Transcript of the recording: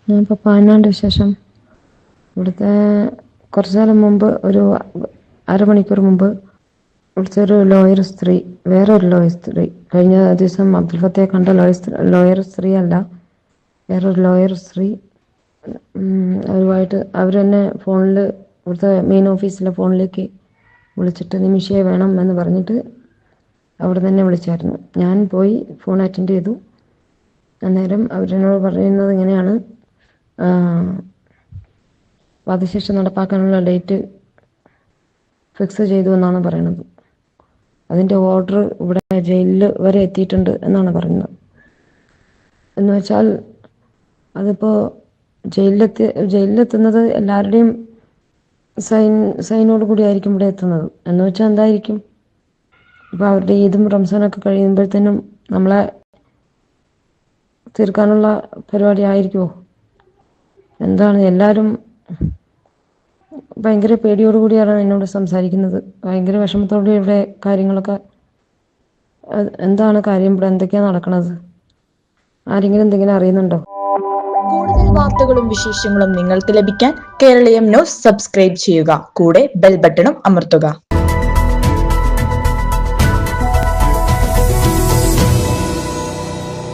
ഞാൻ ഇപ്പോൾ പാനാണ്ട് വിശേഷം. ഇവിടുത്തെ കുറച്ചു നേരം മുമ്പ്, ഒരു അരമണിക്കൂർ മുമ്പ് വിളിച്ചൊരു ലോയർ സ്ത്രീ, വേറൊരു ലോയർ സ്ത്രീ, കഴിഞ്ഞ ദിവസം അബ്ദുൽ ഫത്തയെ കണ്ട ലോയർ സ്ത്രീ അല്ല, വേറൊരു ലോയർ സ്ത്രീ, അവരുമായിട്ട് അവർ തന്നെ ഫോണിൽ, ഇവിടുത്തെ മെയിൻ ഓഫീസിലെ ഫോണിലേക്ക് വിളിച്ചിട്ട് നിമിഷയെ വേണം എന്ന് പറഞ്ഞിട്ട് അവിടെ തന്നെ വിളിച്ചായിരുന്നു. ഞാൻ പോയി ഫോൺ അറ്റൻഡ് ചെയ്തു. അന്നേരം അവരെന്നോട് പറയുന്നത് ഇങ്ങനെയാണ്: വധശിക്ഷ നടപ്പാക്കാനുള്ള ഡേറ്റ് ഫിക്സ് ചെയ്തു എന്നാണ് പറയുന്നത്. അതിൻ്റെ ഓർഡർ ഇവിടെ ജയിലിൽ വരെ എത്തിയിട്ടുണ്ട് എന്നാണ് പറയുന്നത്. എന്ന് വെച്ചാൽ അതിപ്പോൾ ജയിലിലെത്തുന്നത് എല്ലാവരുടെയും സൈനോട് കൂടി ആയിരിക്കും ഇവിടെ എത്തുന്നത്. എന്ന് വെച്ചാൽ എന്തായിരിക്കും, ഇപ്പോൾ അവരുടെ ഈദും റംസാനൊക്കെ കഴിയുമ്പോഴത്തേനും നമ്മളെ തീർക്കാനുള്ള പരിപാടി ആയിരിക്കുമോ? എന്താണ്, എല്ലാവരും ഭയങ്കര പേടിയോടുകൂടിയാണ് എന്നോട് സംസാരിക്കുന്നത്. ഭയങ്കര വിഷമത്തോടെ ഇവിടെ കാര്യങ്ങളൊക്കെ. എന്താണ് കാര്യം, ഇവിടെ എന്തൊക്കെയാണ് നടക്കുന്നത്? ആരെങ്കിലും എന്തെങ്കിലും അറിയുന്നുണ്ടോ? കൂടുതൽ വാർത്തകളും വിശേഷങ്ങളും നിങ്ങൾക്ക് ലഭിക്കാൻ കേരളീയം ന്യൂസ് സബ്സ്ക്രൈബ് ചെയ്യുക. കൂടെ ബെൽ ബട്ടണും അമർത്തുക.